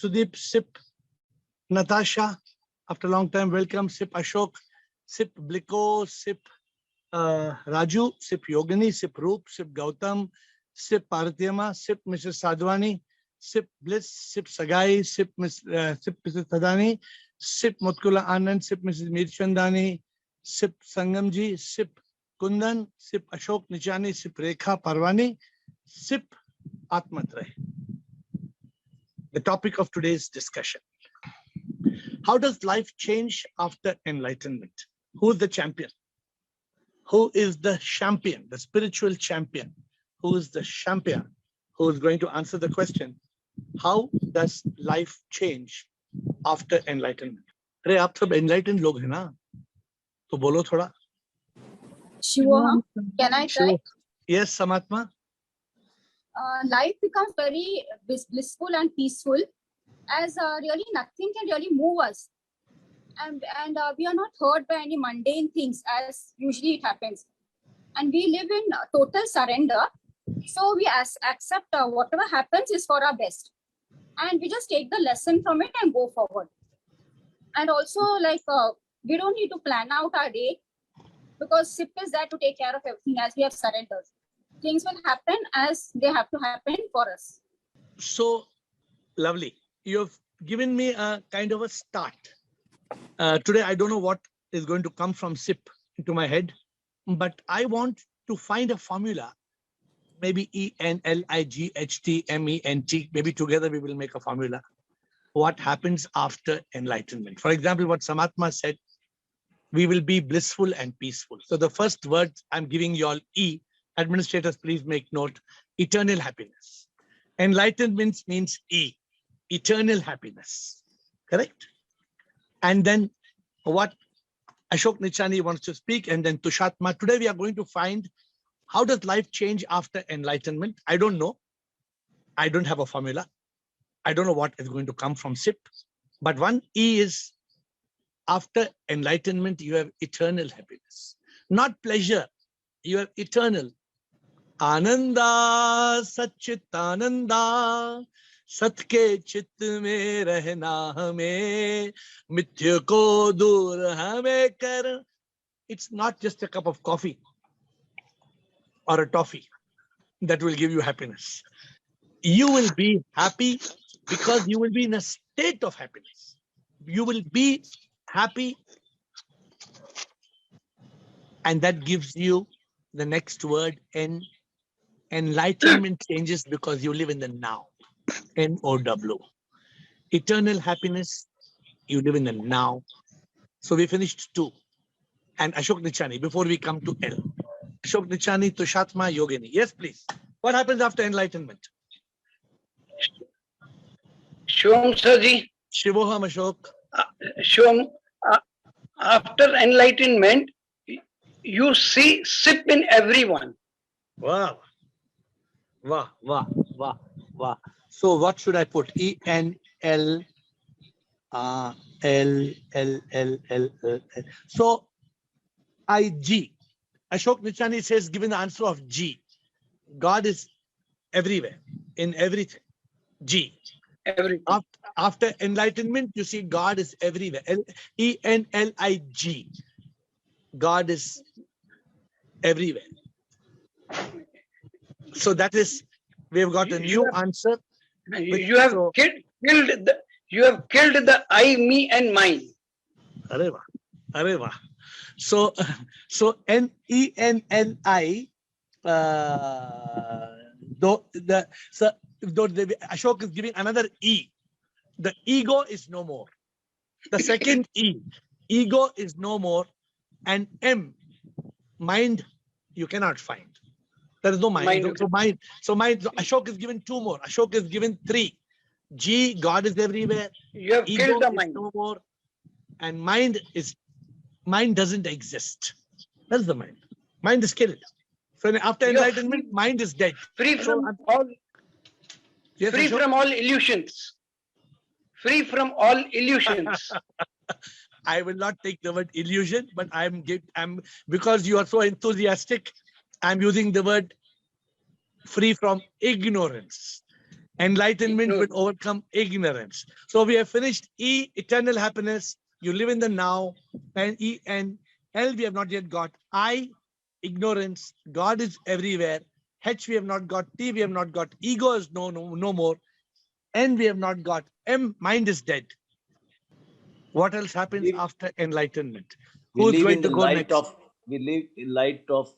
Sudeep, Sip, Natasha, after a long time, welcome. Sip Ashok, Sip Bliko, Sip Raju, Sip Yogini, Sip Roop, Sip Gautam, Sip Paratyama, Sip Mrs. Sadhwani, Sip Bliss, Sip Sagai, Sip Mrs. Thadani, Sip Mutkula Anand, Sip Mrs. Mir Chandani, Sip Sangamji, Sip Kundan, Sip Ashok Nichani, Sip Rekha Parwani, Sip Atmatray. The topic of today's discussion. How does life change after enlightenment? Who is the champion? Who is the champion, the spiritual champion? Who is the champion who is going to answer the question, how does life change after enlightenment? अरे आप सब enlightened लोग हैं ना, तो बोलो थोड़ा. Shivoham, can I try? Yes, Samatma. Life becomes very blissful and peaceful as really nothing can really move us. And we are not hurt by any mundane things as usually it happens. And we live in total surrender. So we accept whatever happens is for our best. And we just take the lesson from it and go forward. And also like we don't need to plan out our day because SIP is there to take care of everything as we have surrendered. Things will happen as they have to happen for us. So lovely. You've given me a kind of a start. Today, I don't know what is going to come from SIP into my head, but I want to find a formula. Maybe ENLIGHTMENT. Maybe together we will make a formula. What happens after enlightenment? For example, what Samatma said, we will be blissful and peaceful. So the first word I'm giving you all E. Administrators, please make note. Eternal happiness. Enlightenment means E. Eternal happiness. Correct? And then what Ashok Nichani wants to speak, and then Tushatma. Today we are going to find how does life change after enlightenment. I don't know. I don't have a formula. I don't know what is going to come from SIP. But one E is after enlightenment, you have eternal happiness. Not pleasure. You have eternal. Ananda Satchit Ananda Satke Chit mein rehna hame mithya ko dur hame kar. It's not just a cup of coffee or a toffee that will give you happiness. You will be happy because you will be in a state of happiness. You will be happy, and that gives you the next word, enlightenment changes because you live in the now. N-O-W. Eternal happiness, you live in the now. So we finished 2. And Ashok Nichani, before we come to L. Ashok Nichani, Tushatma, Yogini. Yes, please. What happens after enlightenment? Shivam Sarji. Shivoham Ashok. Shivam, after enlightenment, you see SIP in everyone. Wow. Wow, wow, wow, wow. So what should I put? E-N-L L. So I-G. Ashok Nichani says, given the answer of G, God is everywhere, in everything. G. Everything. After enlightenment, you see God is everywhere. E-N-L-I-G. God is everywhere. So that is, we have got a new answer. You have killed the I, me, and mine. Areva, Areva. So N-E-N-L-I. Ashok is giving another E. The ego is no more. The second E, ego is no more, and M, mind, you cannot find. There is no mind. So Ashok is given 2 more. Ashok is given 3. G, God is everywhere. You have Ego killed the is mind. no more. And mind doesn't exist. That's the mind. Mind is killed. So after enlightenment, mind is dead. Free from all illusions. Free from all illusions. I will not take the word illusion, but I'm because you are so enthusiastic, I'm using the word free from ignorance. Enlightenment will overcome ignorance. So we have finished E, eternal happiness. You live in the now. And E and L we have not yet got. I, ignorance. God is everywhere. H we have not got. T we have not got. Ego is no more. N we have not got. M, mind is dead. What else happens after enlightenment? Who's going to go next? We live in light of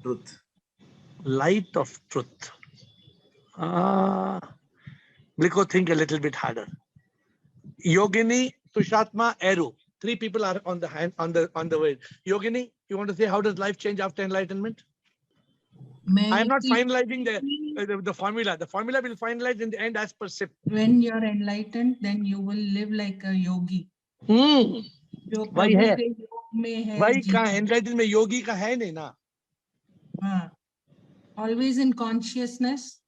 truth. Light of truth. Bliko, think a little bit harder. Yogini, Tushatma, Eru. 3 people are on the hand on the way. Yogini, you want to say how does life change after enlightenment? I am not finalizing the formula. The formula will finalize in the end as per SIP. When you are enlightened, then you will live like a yogi. Why hai? Why kahan enlightened mein yogi ka hai nahi na? Always in consciousness.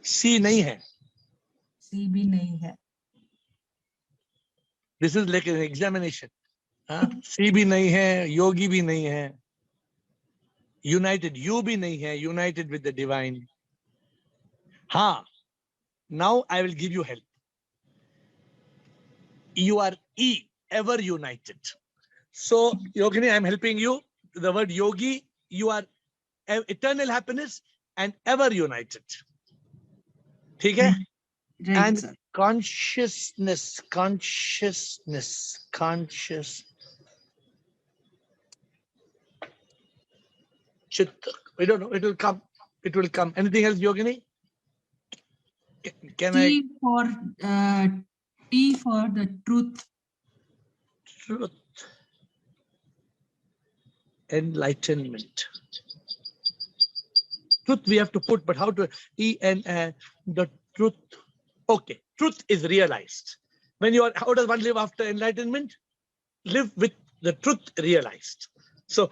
C nahi hai. C bhi nahi hai. This is like an examination. C bhi nahi hai, yogi bhi nahi hai. United, you bhi nahi hai, united with the divine. Now I will give you help. You are E, ever united. So, Yogini, I am helping you. The word yogi, you are eternal happiness and ever united. Okay? Right, And sir. conscious. Chitta. We don't know. It will come. Anything else, Yogini? Can T for the truth. Truth. Enlightenment. Truth we have to put, but how to the truth. Okay, truth is realized. How does one live after enlightenment? Live with the truth realized. So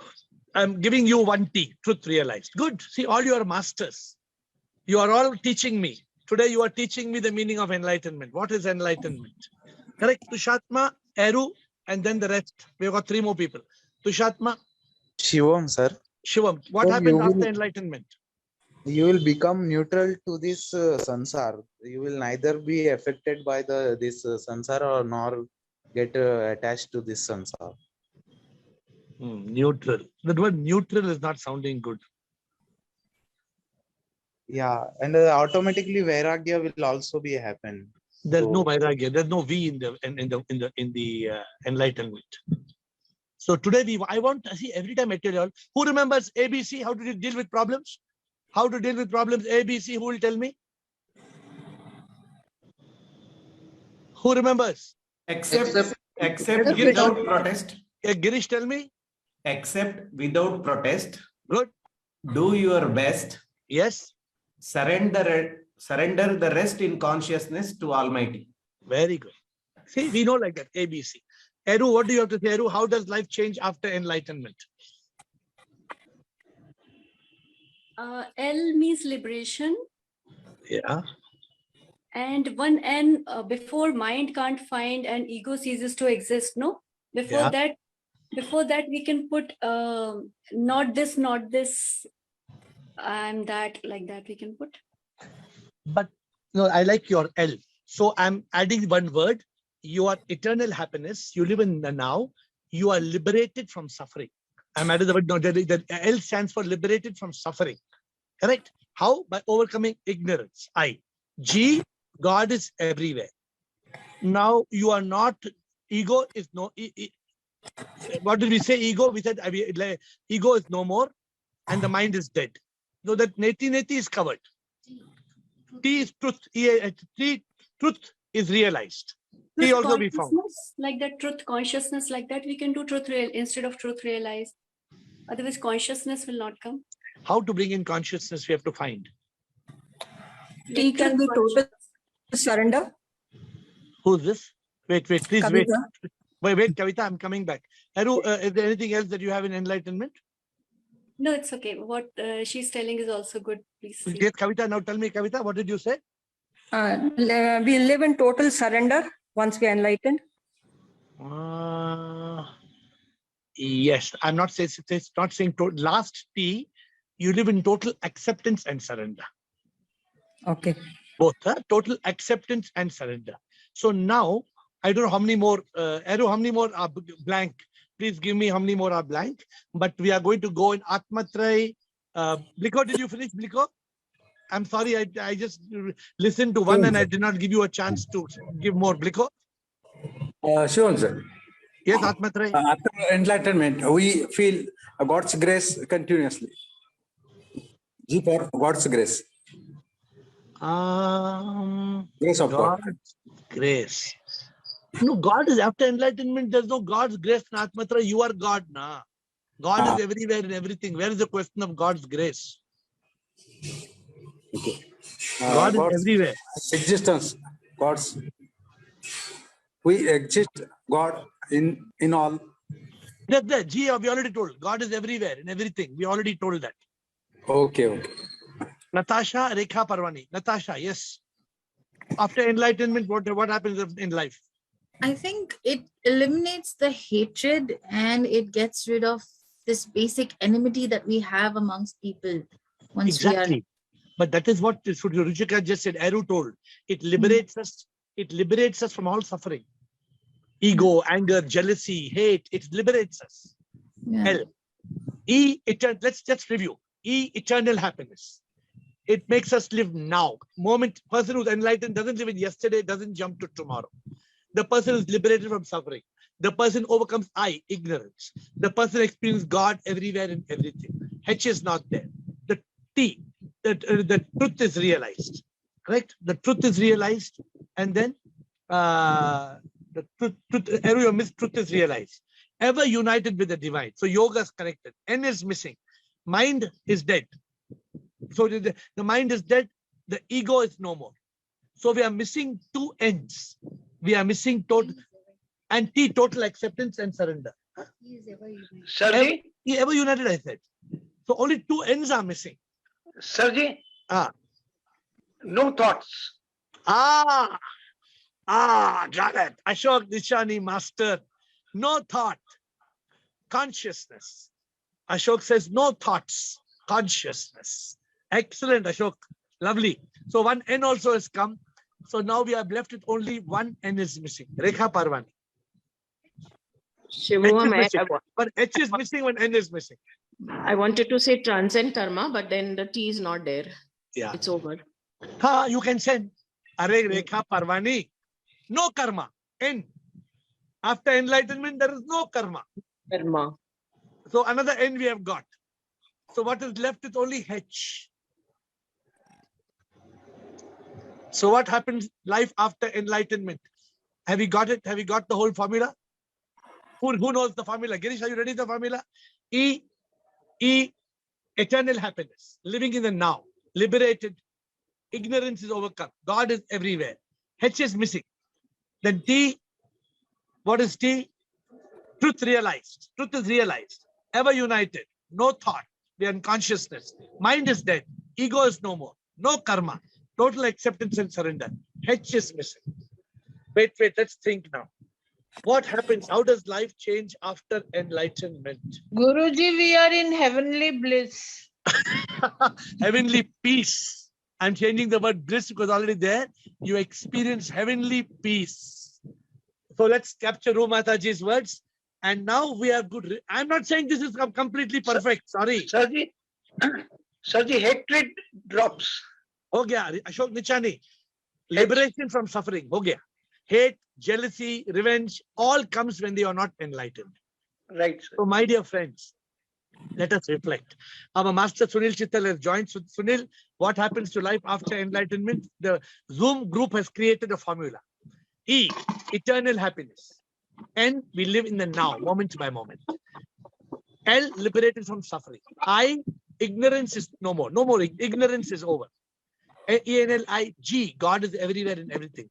I'm giving you 1 T, truth realized. Good. See, all you are masters. You are all teaching me. Today you are teaching me the meaning of enlightenment. What is enlightenment? Correct. Tushatma, Eru, and then the rest. We've got 3 more people. Tushatma. Shivam, sir. Shivam. What happens after enlightenment? You will become neutral to this sansar. You will neither be affected by this sansar or nor get attached to this sansar. Neutral. The word neutral is not sounding good. Yeah, and automatically vairagya will also be happen. There's no vairagya. There's no V in the enlightenment. So today I want to see every time I tell you all, who remembers ABC? How to deal with problems? How to deal with problems? ABC. Who will tell me? Who remembers? Accept without protest. Girish, tell me. Accept without protest. Good. Do your best. Yes. Surrender the rest in consciousness to Almighty. Very good. See, we know like that. ABC. Eru, what do you have to say, Eru? How does life change after enlightenment? L means liberation. Yeah. And 1 N, before mind can't find and ego ceases to exist, no? Before that we can put not this, I'm that, like that we can put. But no, I like your L. So I'm adding 1 word. You are eternal happiness. You live in the now. You are liberated from suffering. I'm adding the word. No, the L stands for liberated from suffering. Correct? How? By overcoming ignorance. I. G. God is everywhere. Now you are not. Ego is no. What did we say? Ego. We said ego is no more, and the mind is dead. So that neti is covered. T is truth. Truth is realized. T also be found. Like that, truth consciousness, like that we can do truth real instead of truth realized. Otherwise, consciousness will not come. How to bring in consciousness? We have to find. T can be total surrender. Who's this? Wait, please Kavita. Wait, Kavita, I'm coming back. Aru, is there anything else that you have in enlightenment? No, it's okay. What she's telling is also good. Please. Yes, Kavita, now tell me, Kavita, what did you say? We live in total surrender once we are enlightened. Yes, I'm not saying total. Last T, you live in total acceptance and surrender. Okay. Both, total acceptance and surrender. So now, I don't know how many more, Aru, how many more are blank? Please give me how many more are blank. But we are going to go in Atmatray. Bliko, did you finish, Bliko? I'm sorry, I just listened to one and I did not give you a chance to give more. Bliko? Sure, sir. Yes, Atmatray. After enlightenment, we feel God's grace continuously. G for God's grace. Grace of God. God's grace. No, God is after enlightenment. There's no God's grace, Atmatra. You are God, na. God is everywhere in everything. Where is the question of God's grace? Okay. God is God's everywhere. existence. God's. We exist God in all. That's that. G, we already told. God is everywhere in everything. We already told that. Okay. Natasha, Rekha Parvani. Natasha, yes. After enlightenment, what happens in life? I think it eliminates the hatred and it gets rid of this basic enmity that we have amongst people. Once Exactly. But that is what Ruchika just said. Aru told. It liberates us. It liberates us from all suffering. Ego, anger, jealousy, hate. It liberates us. Yeah. L. E. Let's review. E. Eternal happiness. It makes us live now. Person who's enlightened doesn't live in yesterday, doesn't jump to tomorrow. The person is liberated from suffering. The person overcomes ignorance. The person experiences God everywhere and everything. H is not there. The T, the truth is realized. Correct? The truth is realized. And then the truth is realized. Ever united with the divine. So yoga is connected. N is missing. Mind is dead. So the mind is dead. The ego is no more. So we are missing two ends. We are missing total and T, total acceptance and surrender. Sirji? Ever united, I said. So only two ends are missing. Sirji? No thoughts. Got it. Ashok Nishani master. No thought. Consciousness. Ashok says no thoughts. Consciousness. Excellent, Ashok. Lovely. So one N also has come. So now we are left with only one N is missing. Rekha Parvani. But H is missing when N is missing. I wanted to say transcend karma, but then the T is not there. Yeah. It's over. You can send. Are Rekha Parvani. No karma. N. After enlightenment, there is no karma. Karma. So another N we have got. So what is left with only H. So what happens life after enlightenment? Have you got it? Have you got the whole formula? Who knows the formula? Girish, are you ready the formula? E, eternal happiness. Living in the now. Liberated. Ignorance is overcome. God is everywhere. H is missing. Then T, what is T? Truth realized. Truth is realized. Ever united. No thought. We are in consciousness. Mind is dead. Ego is no more. No karma. Total acceptance and surrender. H is missing. Wait, let's think now. What happens? How does life change after enlightenment? Guruji, we are in heavenly bliss. Heavenly peace. I'm changing the word bliss because already there you experience heavenly peace. So let's capture Mataji's words. And now we are good. I'm not saying this is completely perfect. Sorry. Sirji, hatred drops. Ho gaya, Ashok Nichani. Liberation from suffering. Ho gaya. Hate, jealousy, revenge, all comes when they are not enlightened. Right. Sir. So my dear friends, let us reflect. Our master Sunil Chittal has joined. So Sunil, what happens to life after enlightenment? The Zoom group has created a formula. E, eternal happiness. N, we live in the now, moment by moment. L, liberated from suffering. I, ignorance is no more. No more. Ignorance is over. E-N-L-I, G, God is everywhere in everything.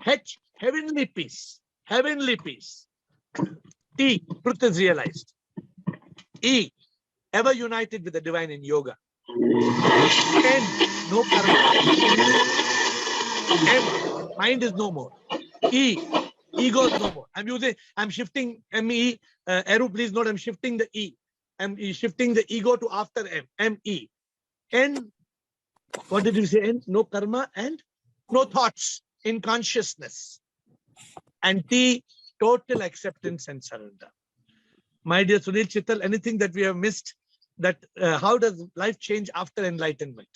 H, heavenly peace. Heavenly peace. T, truth is realized. E, ever united with the divine in yoga. N, no karma. M, mind is no more. E, ego is no more. I'm shifting M-E. Aru, please note, I'm shifting the E. I'm shifting the ego to after M. M-E. N, what did you say? N, no karma and no thoughts in consciousness. And T, total acceptance and surrender. My dear Sunil Chittal, anything that we have missed, that how does life change after enlightenment?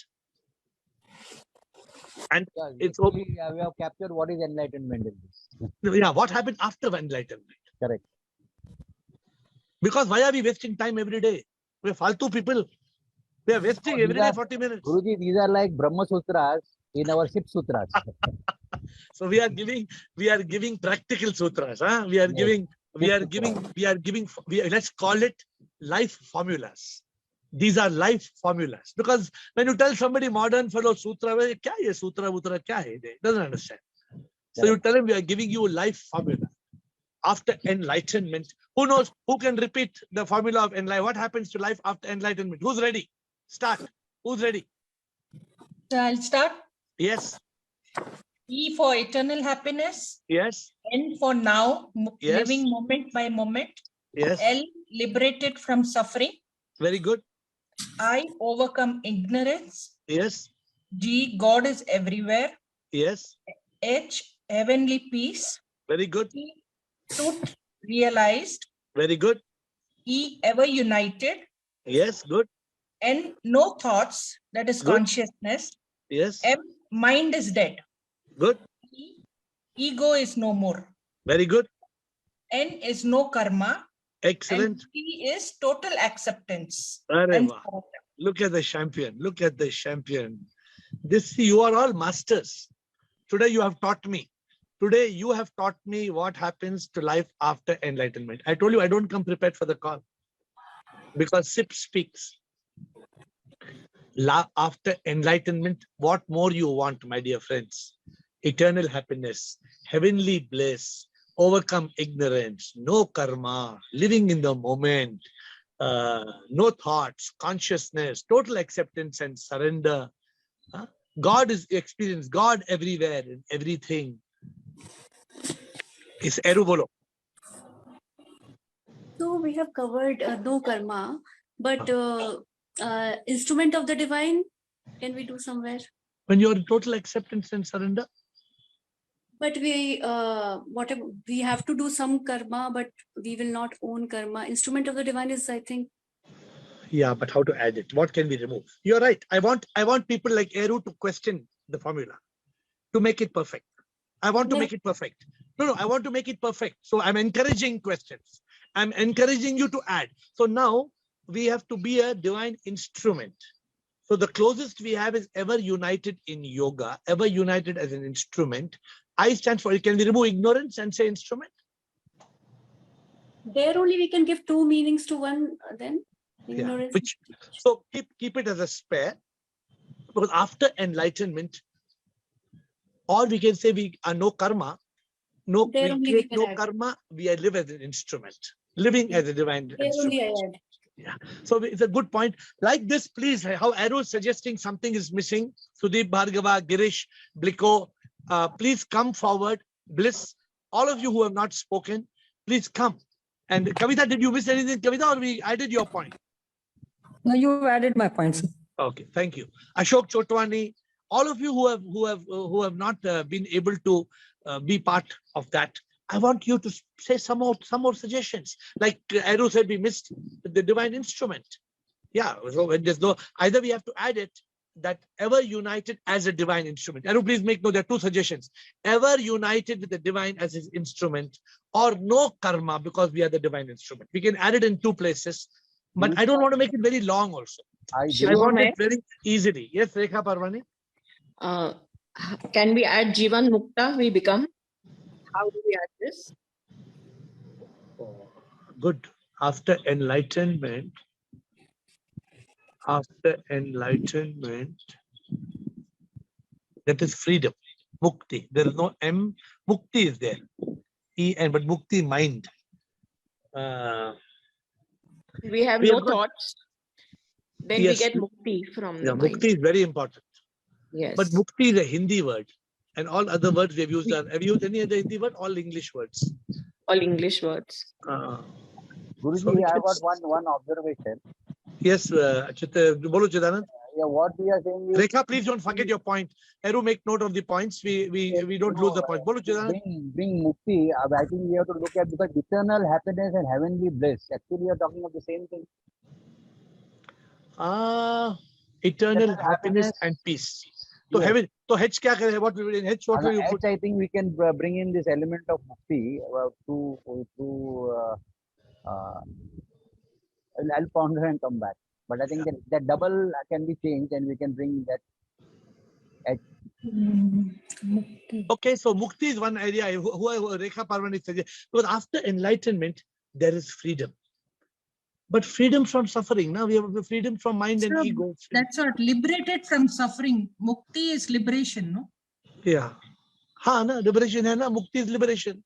And it's we have captured what is enlightenment in this. Yeah, what happened after enlightenment? Correct. Because why are we wasting time every day? We're faltu people. We are wasting every day 40 minutes. Guruji, these are like Brahma Sutras in our Shiv Sutras. So we are giving practical sutras. Huh? Let's call it life formulas. These are life formulas. Because when you tell somebody modern fellow sutra, kya hai sutra, kya hai? They doesn't understand. So you tell him we are giving you life formula. After enlightenment, who knows, who can repeat the formula of enlightenment? What happens to life after enlightenment? Who's ready? Start. Who's ready? So I'll start. Yes. E for eternal happiness. Yes. N for now, Yes. living moment by moment. Yes. L, liberated from suffering. Very good. I, overcome ignorance. Yes. G, God is everywhere. Yes. H, heavenly peace. Very good. E, truth realized. Very good. E, ever united. Yes, good. N, no thoughts, that is Good. consciousness. Yes. M, mind is dead. Good. E, ego is no more. Very good. N is no karma. Excellent. And T is total acceptance. Arre And wah. Look at the champion. Look at the champion. This, you are all masters. Today you have taught me. Today you have taught me what happens to life after enlightenment. I told you I don't come prepared for the call. Because SIP speaks. After enlightenment, what more you want, my dear friends? Eternal happiness, heavenly bliss, overcome ignorance, no karma, living in the moment, no thoughts, consciousness, total acceptance and surrender. God is experienced, God everywhere in everything. Is Erubolo. So we have covered no karma, but instrument of the divine, can we do somewhere? When you are in total acceptance and surrender? But we have to do some karma, but we will not own karma. Instrument of the divine is, I think. Yeah, but how to add it? What can we remove? You're right. I want people like Eru to question the formula, to make it perfect. I want to make it perfect. No, I want to make it perfect. So I'm encouraging questions. I'm encouraging you to add. So now we have to be a divine instrument. So the closest we have is ever united in yoga, ever united as an instrument. I stand for it. Can we remove ignorance and say instrument? There only we can give two meanings to one then. Ignorance. Yeah, so keep it as a spare. Because after enlightenment, or we can say we are no karma, no karma, we live as an instrument, living as a divine instrument. Yeah, so it's a good point. Like this, please, how Arrow is suggesting something is missing. Sudeep, Bhargava, Girish, Bliko, please come forward. Bliss, all of you who have not spoken, please come. And Kavita, did you miss anything, Kavita, or we added your point? No, you added my points. Okay, thank you. Ashok Chotwani, all of you who have not been able to be part of that, I want you to say some more suggestions. Like Aru said, we missed the divine instrument. Yeah, so when there's no, either we have to add it, that ever united as a divine instrument. Aru, please make note, there are two suggestions. Ever united with the divine as his instrument, or no karma because we are the divine instrument. We can add it in two places, but I don't want to make it very long also. I want it very easily. Yes, Rekha Parvani. Can we add Jivan Mukta? We become. How do we add this? Good. After enlightenment, that is freedom. Mukti. There is no M. Mukti is there. E-N, but Mukti, mind. We have no thoughts. Then yes, we get Mukti from the mind. Mukti is very important. Yes. But Mukti is a Hindi word. And all other words we have used are, have you used any other Hindi word? All English words. All English words. Guruji, I got one observation. Yes, Bolo Chidanand. Yeah, what we are saying is Rekha, please don't forget your point. Eru, make note of the points. We don't lose the point. Bolo, Chidanand. bring mukti. I think we have to look at because eternal happiness and heavenly bliss. Actually, we are talking of the same thing. Eternal happiness and peace. So Yes. heaven. So H kya kare? What will in H? What will you put? I think we can bring in this element of mukti I'll ponder and come back. But I think that double can be changed and we can bring that. Okay, so mukti is one area. Who Rekha Parvani says, because after enlightenment there is freedom. But freedom from suffering. Now we have freedom from mind and ego. That's what, liberated from suffering. Mukti is liberation, no? Yeah. Ha, na, liberation hai na, mukti is liberation.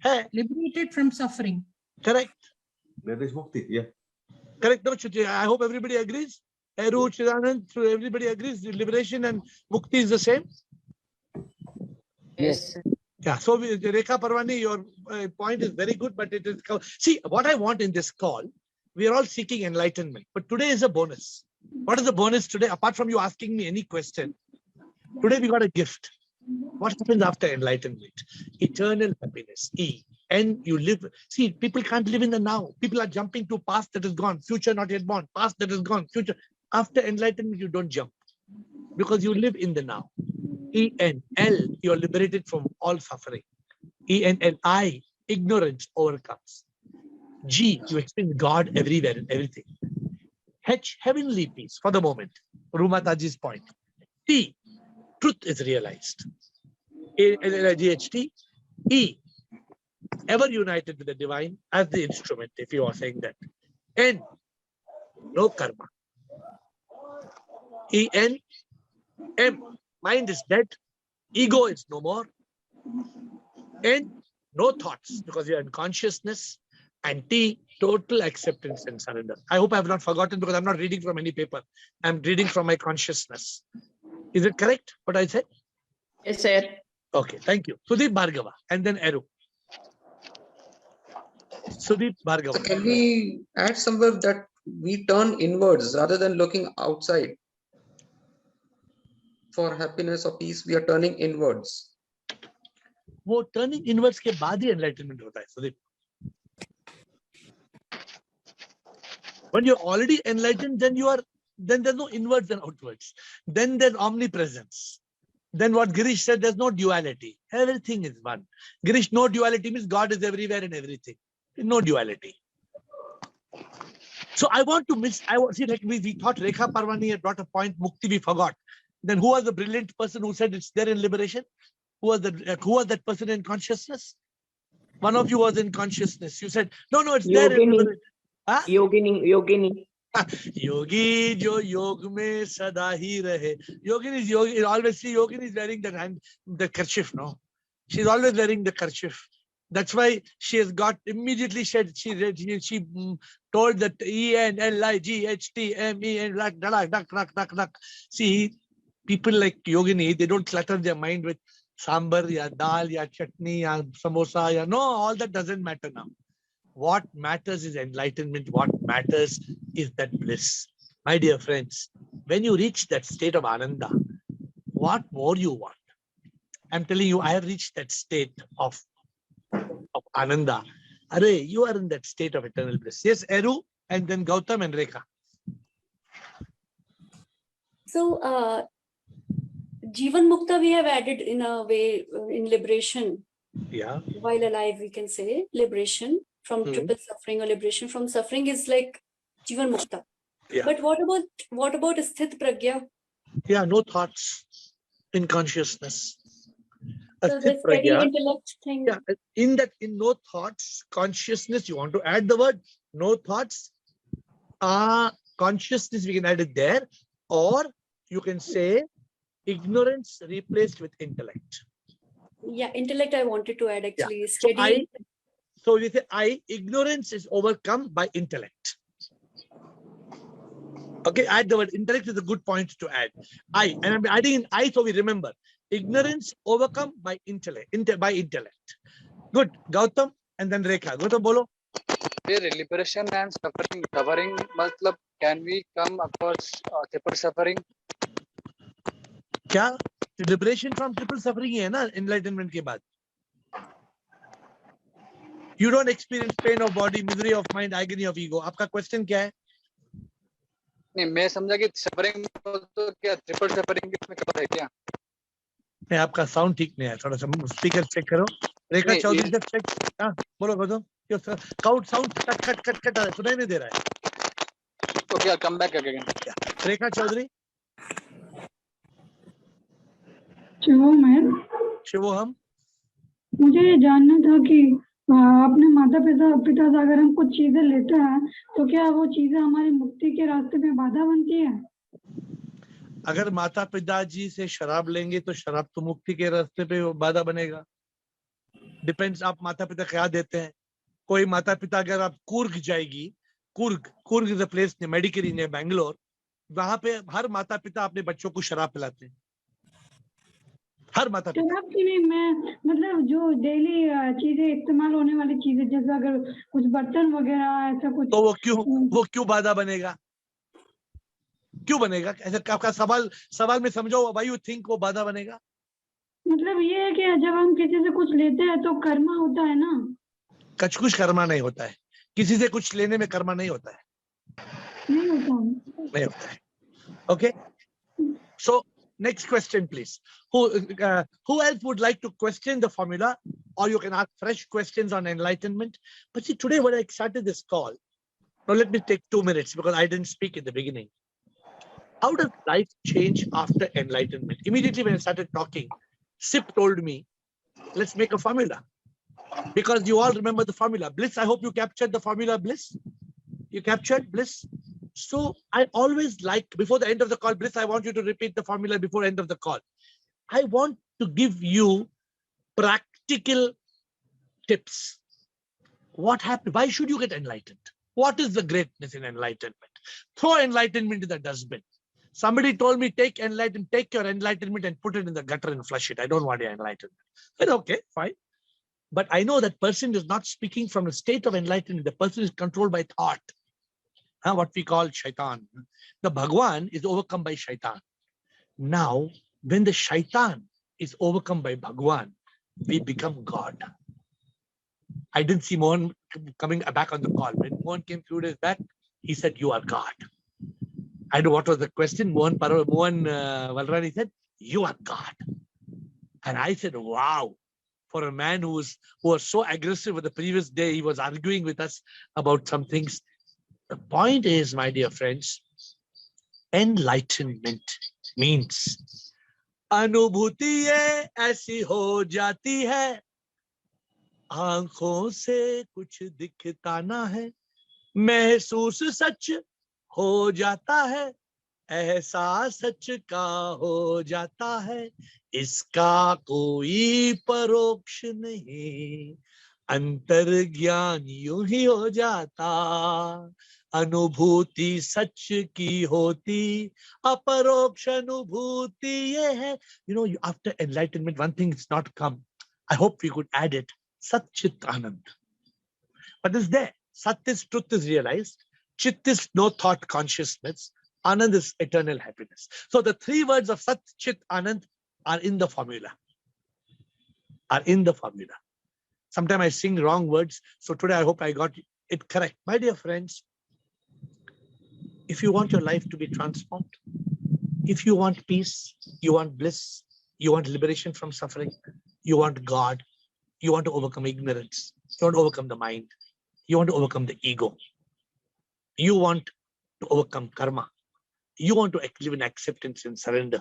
Hai. Liberated from suffering. Correct. That is mukti, yeah. Correct, no, Chuti? I hope everybody agrees. Eru, Chidanand, everybody agrees. Liberation and mukti is the same. Yes. Yeah, so Rekha Parvani, your point is very good, but it is, see, what I want in this call, we are all seeking enlightenment, but today is a bonus. What is the bonus today? Apart from you asking me any question, today we got a gift. What happens after enlightenment? Eternal happiness. And you live. See, people can't live in the now. People are jumping to past that is gone, future not yet born, past that is gone, future. After enlightenment, you don't jump because you live in the now. ENL, you are liberated from all suffering. ENLI, ignorance overcomes. G, you experience God everywhere and everything. H, heavenly peace for the moment. Rumataji's point. T, truth is realized. GHT. E, ever united with the divine as the instrument, if you are saying that. N, no karma. EN, M, mind is dead. Ego is no more. N, no thoughts because you are in consciousness. And T, total acceptance and surrender. I hope I have not forgotten because I'm not reading from any paper. I'm reading from my consciousness. Is it correct what I said? Yes, sir. Okay, thank you. Sudeep Bhargava and then Eru. Sudeep Bhargava. So can we add somewhere that we turn inwards rather than looking outside? For happiness or peace, we are turning inwards. वो turning inwards के बाद ही enlightenment होता है, Sudeep. When you're already enlightened, then there's no inwards and outwards. Then there's omnipresence. Then what Girish said, there's no duality. Everything is one. Girish, no duality means God is everywhere and everything. No duality. So I want to see, like we thought Rekha Parvani had brought a point, Mukti we forgot. Then who was the brilliant person who said it's there in liberation? Who was that person in consciousness? One of you was in consciousness. You said, no, it's there in liberation. Huh? Yogini. Yogi jo yog mein sada hi rahe. Yogini is yogi. Always see Yogini is wearing the kerchief. No, she's always wearing the kerchief. That's why she has got immediately said she told that ENLIGHTMEN. See, people like Yogini, they don't clutter their mind with sambar, ya dal, ya chutney, ya samosa, ya no. All that doesn't matter now. What matters is enlightenment. What matters is that bliss. My dear friends, when you reach that state of Ananda, what more you want? I'm telling you, I have reached that state of Ananda. Are, you are in that state of eternal bliss. Yes, Eru, and then Gautam and Rekha. So, Jivan Mukta we have added in a way in liberation. Yeah. While alive, we can say liberation from triple suffering or liberation from suffering is like Jivan Mukta. Yeah. But what about Sthit Pragya? Yeah, no thoughts in consciousness. So the steady intellect thing. Yeah, in no thoughts, consciousness, you want to add the word no thoughts, consciousness, we can add it there, or you can say ignorance replaced with intellect. Yeah, intellect I wanted to add actually. Yeah. Steady. So we say ignorance is overcome by intellect. Okay, add the word intellect is a good point to add. And I'm adding in I so we remember. Ignorance overcome by intellect. Good. Gautam and then Rekha. Gautam, bolo. Liberation and suffering. Matlab, can we come across triple suffering क्या liberation from triple suffering है ना enlightenment के बाद. You don't experience pain of body, misery of mind, agony of ego. आपका question क्या है? नहीं, मैं समझा कि सफरिंग तो क्या ट्रिपल सफरिंग में कवर है क्या? नहीं, आपका साउंड ठीक नहीं है, थोड़ा सा स्पीकर चेक करो. रेखा नहीं, चौधरी से चेक. हाँ बोलो बोलो. Count sound cut cut cut cut सुनाई नहीं दे रहा है. Okay, I'll come back again. रेखा चौधरी. शिवोहम. मुझे ये जानना था कि अपने माता पिता से अगर हम कुछ चीजें लेते हैं तो क्या वो चीजें हमारी मुक्ति के रास्ते में बाधा बनती है? अगर माता पिताजी से शराब लेंगे तो शराब तो मुक्ति के रास्ते पे बाधा बनेगा. डिपेंड्स आप माता पिता क्या देते हैं. कोई माता पिता अगर आप कुर्ग जाएगी, कुर्ग इज अ प्लेस मेडिकरी ने बैंगलोर, वहां पे हर माता पिता अपने बच्चों को शराब पिलाते हैं. हर माता पिता. शराब की नहीं, मैं मतलब जो डेली चीजें इस्तेमाल होने वाली चीजें, जैसे अगर कुछ बर्तन वगैरह ऐसा कुछ. तो वो क्यों बाधा बनेगा? क्यों बनेगा? ऐसा आपका सवाल में समझो. व्हाई यू थिंक वो बाधा बनेगा? मतलब ये है कि जब हम किसी से कुछ लेते हैं तो कर्मा होता है ना. कुछ कर्मा नहीं होता है. किसी से कुछ लेने में कर्मा नहीं होता है. नहीं होता है. Okay. So next question, please. Who else would like to question the formula, or you can ask fresh questions on enlightenment? But see, today when I started this call, now let me take 2 minutes because I didn't speak in the beginning. How does life change after enlightenment? Immediately when I started talking, Sip told me, let's make a formula. Because you all remember the formula. Bliss, I hope you captured the formula Bliss. You captured Bliss? So I always like, before the end of the call, Bliss, I want you to repeat the formula before end of the call. I want to give you practical tips. What happened? Why should you get enlightened? What is the greatness in enlightenment? Throw enlightenment in the dustbin. Somebody told me, take your enlightenment and put it in the gutter and flush it. I don't want your enlightenment. But okay, fine. But I know that person is not speaking from a state of enlightenment. The person is controlled by thought. What we call shaitan. The Bhagwan is overcome by shaitan. Now, when the shaitan is overcome by Bhagwan, we become God. I didn't see Mohan coming back on the call. When Mohan came 2 days back, he said, you are God. I know what was the question. Mohan Valrani said, you are God. And I said, wow. For a man who was so aggressive the previous day, he was arguing with us about some things. The point is, my dear friends, enlightenment means अनुभूति ये ऐसी हो जाती है, आंखों से कुछ दिखता ना है, महसूस सच हो जाता है, एहसास सच का हो जाता है, इसका कोई परोक्ष नहीं, अंतर ज्ञान यूं ही हो जाता, अनुभूति सच की होती, अपरोक्ष अनुभूति ये है. You know, after enlightenment, one thing is not come. I hope we could add it. Sat Chit Anand. But it's there. Sat is truth is realized. Chit is no thought consciousness. Anand is eternal happiness. So the 3 words of Sat Chit Anand are in the formula. Sometimes I sing wrong words. So today I hope I got it correct. My dear friends, if you want your life to be transformed, if you want peace, you want bliss, you want liberation from suffering, you want God, you want to overcome ignorance, you want to overcome the mind, you want to overcome the ego, you want to overcome karma, you want to live in acceptance and surrender,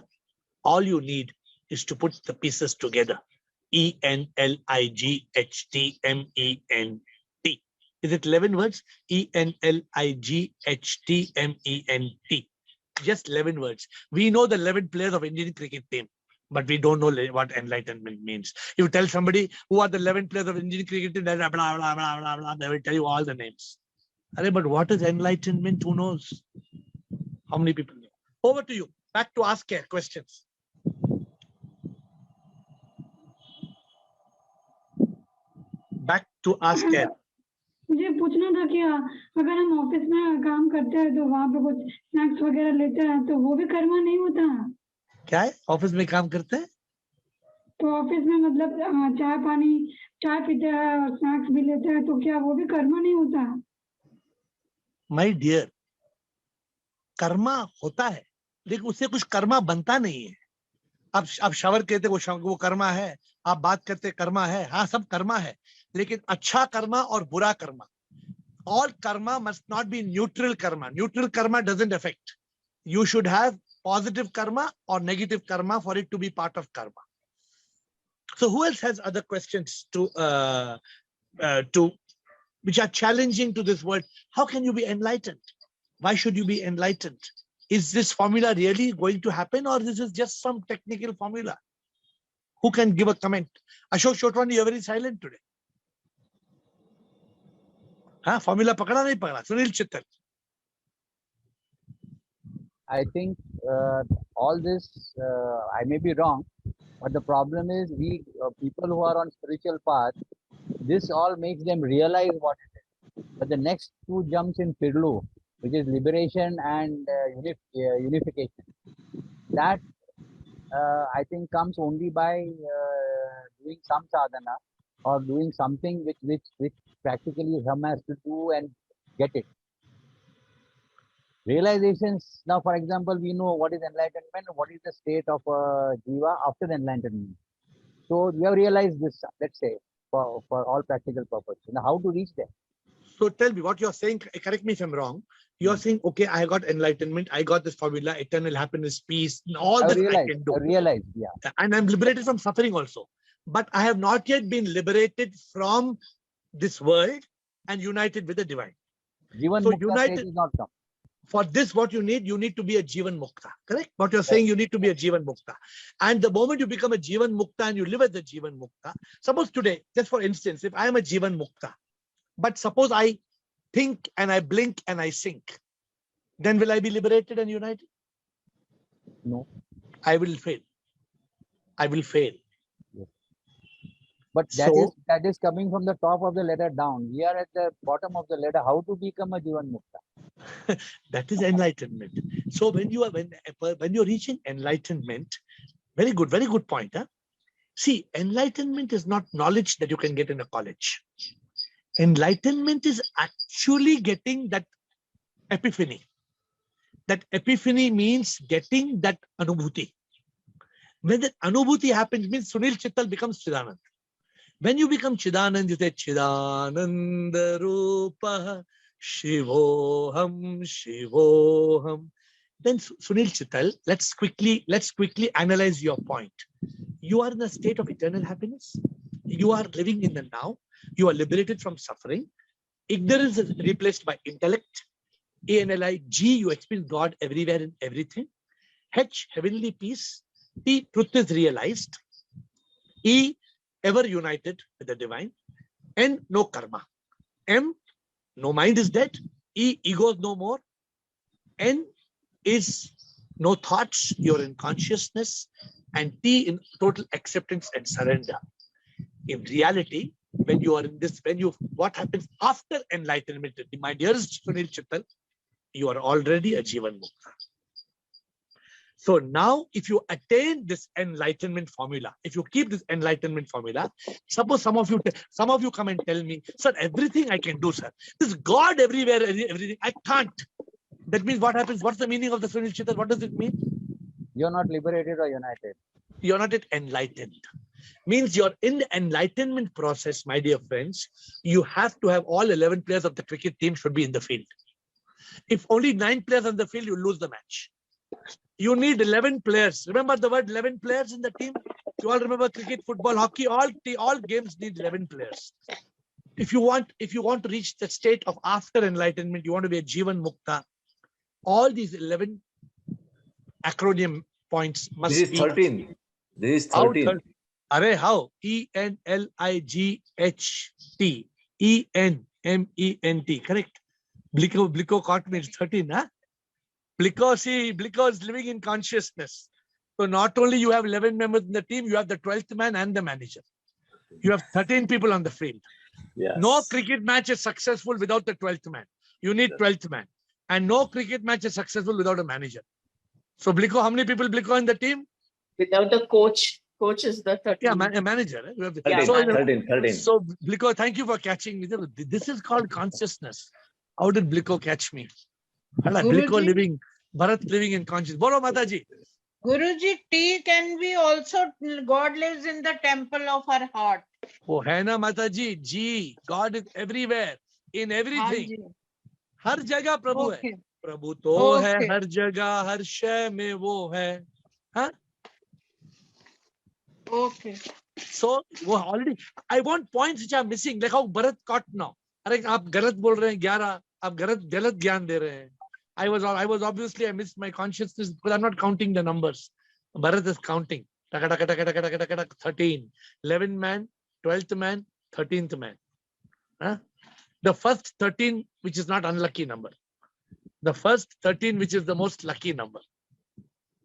all you need is to put the pieces together. ENLIGHTMENT. Is it 11 words? ENLIGHTMENT. Just 11 words. We know the 11 players of Indian cricket team, but we don't know what enlightenment means. You tell somebody who are the 11 players of Indian cricket team, blah, blah, blah, blah, blah, blah, they will tell you all the names. But what is enlightenment? Who knows? How many people know? Over to you. Back to ask questions. Back to ask AiR. मुझे पूछना था कि अगर हम office में काम करते हैं तो वहाँ पे कुछ स्नैक्स वगैरह लेते हैं तो वो भी कर्मा नहीं होता? क्या है ऑफिस में काम करते हैं? तो ऑफिस में मतलब चाय पीते हैं और स्नैक्स भी लेते हैं, तो क्या वो भी कर्म नहीं होता है? माय डियर, कर्मा होता है, लेकिन उससे कुछ कर्मा बनता नहीं है। आप शावर कहते वो कर्मा है, आप बात करते कर्मा है, हाँ सब कर्मा है, लेकिन अच्छा कर्मा और बुरा Karma, all karma must not be neutral karma. Neutral karma doesn't affect. You should have positive karma or negative karma for it to be part of karma. So who else has other questions to which are challenging to this world? How can you be enlightened? Why should you be enlightened? Is this formula really going to happen, or this is just some technical formula? Who can give a comment? Ashok Shotwani, you're very silent today. हाँ, formula पकड़ा नहीं पकड़ा? Sunil चित्तल. I think all this, I may be wrong, but the problem is we people who are on spiritual path, this all makes them realize what it is. But the next two jumps in Pirlu, which is liberation and unification, that I think comes only by doing some sadhana or doing something which practically some has to do and get it. Realizations, now for example, we know what is enlightenment, what is the state of jiva after the enlightenment. So we have realized this, let's say, for all practical purposes. Now how to reach there? So tell me what you're saying, correct me if I'm wrong. You're saying, okay, I got enlightenment, I got this formula, eternal happiness, peace, all that I can do. I realized, yeah. And I'm liberated from suffering also. But I have not yet been liberated from this world and united with the divine. Jivan so Mukta united state is not come. For this, what you need to be a Jivan Mukta. Correct? What you're saying, you need to be a Jivan Mukta. And the moment you become a Jivan Mukta and you live as a Jivan Mukta, suppose today, just for instance, if I am a Jivan Mukta, but suppose I think and I blink and I sink, then will I be liberated and united? No. I will fail. I will fail. Yes. But that is coming from the top of the ladder down. We are at the bottom of the ladder. How to become a Jivan Mukta? That is enlightenment. So when you're reaching enlightenment, very good point. Huh? See, enlightenment is not knowledge that you can get in a college. Enlightenment is actually getting that epiphany. That epiphany means getting that anubhuti. When that anubhuti happens, means Sunil Chittal becomes Chidanand. When you become Chidanand, you say Chidananda Rupa Shivoham Shivoham. Then Sunil Chittal, let's quickly analyze your point. You are in a state of eternal happiness. You are living in the now. You are liberated from suffering. Ignorance is replaced by intellect. A-N-L-I, G, you experience God everywhere and everything. H, heavenly peace. T, truth is realized. E, ever united with the divine. N, no karma. M, no mind is dead. E, ego is no more. N is no thoughts, you're in consciousness. And T, in total acceptance and surrender. In reality, when you are in this, what happens after enlightenment, my dearest Sunil Chittal, you are already a Jivan Mukta. So now, if you attain this enlightenment formula, if you keep this enlightenment formula, suppose some of you come and tell me, sir, everything I can do, sir. There's God everywhere, everything. I can't. That means what happens? What's the meaning of the Sunil Chittal? What does it mean? You're not liberated or united. You're not yet enlightened. Means you're in the enlightenment process, my dear friends. You have to have all 11 players of the cricket team should be in the field. If only 9 players on the field, you lose the match. You need 11 players. Remember the word 11 players in the team? You all remember cricket, football, hockey, all games need 11 players. If you want to reach the state of after enlightenment, you want to be a Jivan Mukta, all these 11 acronym points must be. This is 13. This is 13. How? E-N-L-I-G-H-T. E-N-M-E-N-T. Correct? Blico caught me. It's 13, huh? Blico is living in consciousness. So not only you have 11 members in the team, you have the 12th man and the manager. You have 13 people on the field. Yes. No cricket match is successful without the 12th man. You need 12th man. And no cricket match is successful without a manager. So Blico, how many people Blico in the team? Without the coach, coach is the 13. Yeah, a manager. Right? We have to- 13, so, 13, 13. so Bliko, thank you for catching me. This is called consciousness. How did Bliko catch me? Bliko Guruji. living, Bharat living in consciousness. Bolo Mataji. Guruji, T can be also, God lives in the temple of her heart. Oh, hai na Mataji. Ji, God is everywhere, in everything. Hanji. हर जगह प्रभु है. Okay. प्रभु तो है Okay. हर जगह, हर शय में वो है. Huh? Okay. So already, I want points which are missing. Like how Bharat caught now. अरे आप गलत बोल रहे हैं 11. आप गलत ज्ञान दे रहे हैं. I was obviously I missed my consciousness because I'm not counting the numbers. Bharat is counting. 13, 11th man, 12th man, 13th man. Huh? The first 13, which is not unlucky number. The first 13, which is the most lucky number.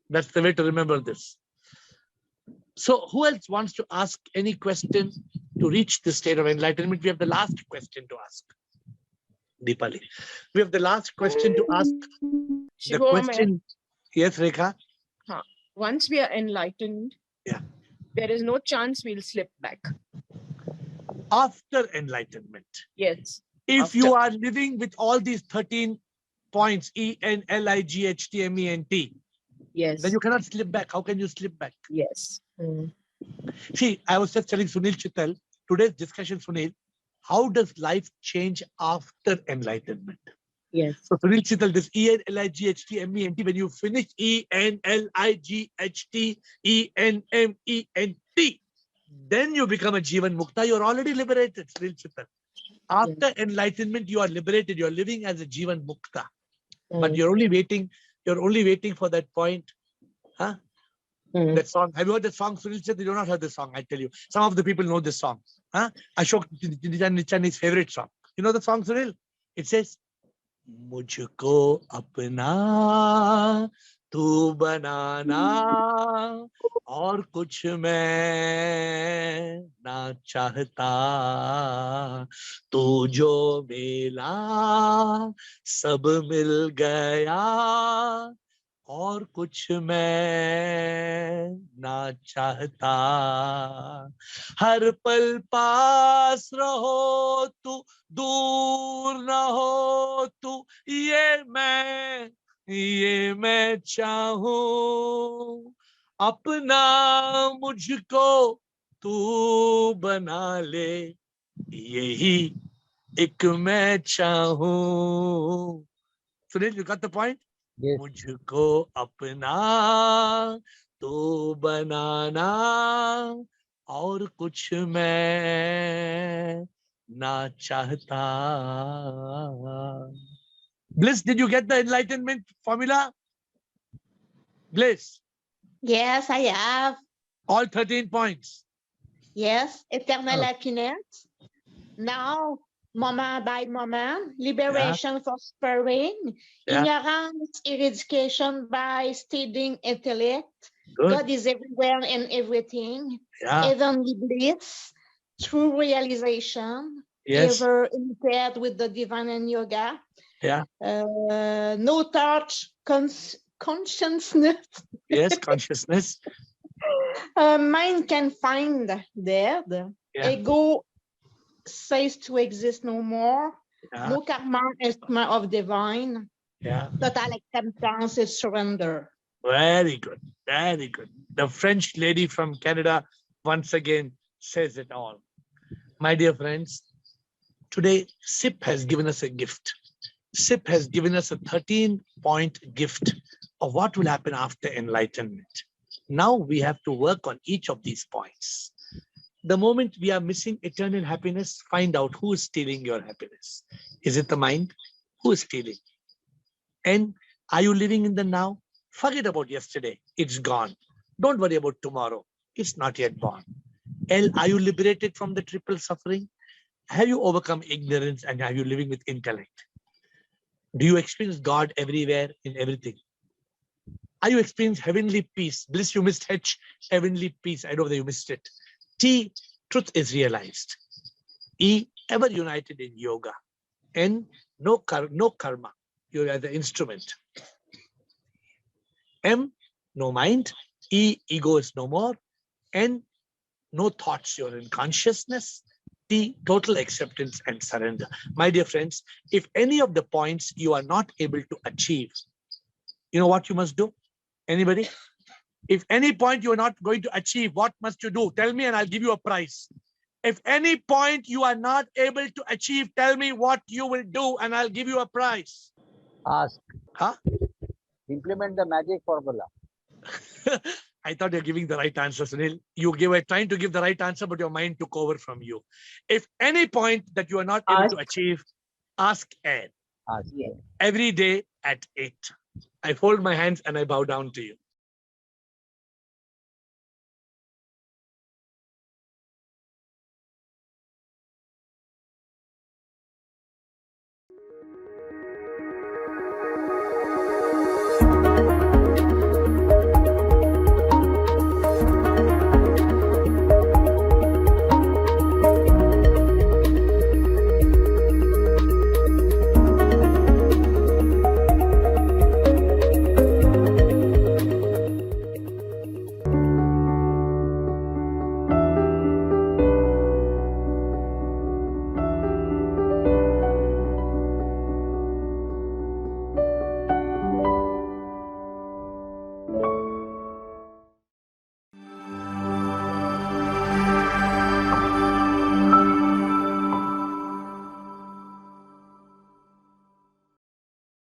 That's the way to remember this. So who else wants to ask any question to reach the state of enlightenment? We have the last question to ask. Deepali. We have the last question to ask. The Shivo, question. Yes, Rekha. Once we are enlightened, there is no chance we'll slip back. After enlightenment. Yes. If you are living with all these 13 points, ENLIGHTMENT, yes, then you cannot slip back. How can you slip back? Yes. See, I was just telling Sunil Chittal, today's discussion, Sunil, how does life change after enlightenment? Yes. So Sunil Chittal, this ENLIGHTMENT, when you finish ENLIGHTENMENT, then you become a Jivan Mukta. You're already liberated, Sunil Chittal. After enlightenment, you are liberated. You're living as a Jivan Mukta. But you're only waiting for that point. Huh? That song. Have you heard that song, Sunil Chittal? You do not heard this song, I tell you. Some of the people know this song. Huh? Ashok Nichani's favorite song. You know the song, Sunil? It says, मुझको अपना तू बनाना और कुछ मैं ना चाहता तू जो मिला सब मिल गया और कुछ मैं ना चाहता हर पल पास रहो तू दूर न हो तू ये मैं चाहूं अपना मुझको तू बना ले यही एक मैं चाहूं. Sunil, you got the point? Yes. मुझको अपना तो बनाना और कुछ मैं ना चाहता. Bliss, did you get the enlightenment formula? Bliss. Yes, I have. All 13 points. Yes, eternal happiness. Now, moment by moment, liberation for suffering, ignorance, eradication by studying intellect. Good. God is everywhere and everything. Yeah. Heavenly bliss, true realization, Yes. ever impaired with the divine and yoga. Yeah. No touch, consciousness. Yes, consciousness. Mind can find dead. Yeah. Ego cease to exist no more. Yeah. No karma, instrument of divine. Yeah. Total acceptance is surrender. Very good. Very good. The French lady from Canada once again says it all. My dear friends, today SIP has given us a gift. SIP has given us a 13-point gift of what will happen after enlightenment. Now we have to work on each of these points. The moment we are missing eternal happiness, find out who is stealing your happiness. Is it the mind? Who is stealing? And are you living in the now? Forget about yesterday. It's gone. Don't worry about tomorrow. It's not yet born. L, are you liberated from the triple suffering? Have you overcome ignorance and are you living with intellect? Do you experience God everywhere in everything? Are you experiencing heavenly peace? Bliss, you missed H, heavenly peace. I know that you missed it. T, truth is realized. E, ever united in yoga. N, no karma. You're the instrument. M, no mind. E, ego is no more. N, no thoughts, you're in consciousness. T, total acceptance and surrender. My dear friends, if any of the points you are not able to achieve, you know what you must do? Anybody? If any point you are not going to achieve, what must you do? Tell me and I'll give you a prize. If any point you are not able to achieve, tell me what you will do and I'll give you a prize. Ask. Huh? Implement the magic formula. I thought you're giving the right answer, Sunil. You were trying to give the right answer, but your mind took over from you. If any point that you are not able to achieve, ask AiR. Ask. Every day at 8. I fold my hands and I bow down to you.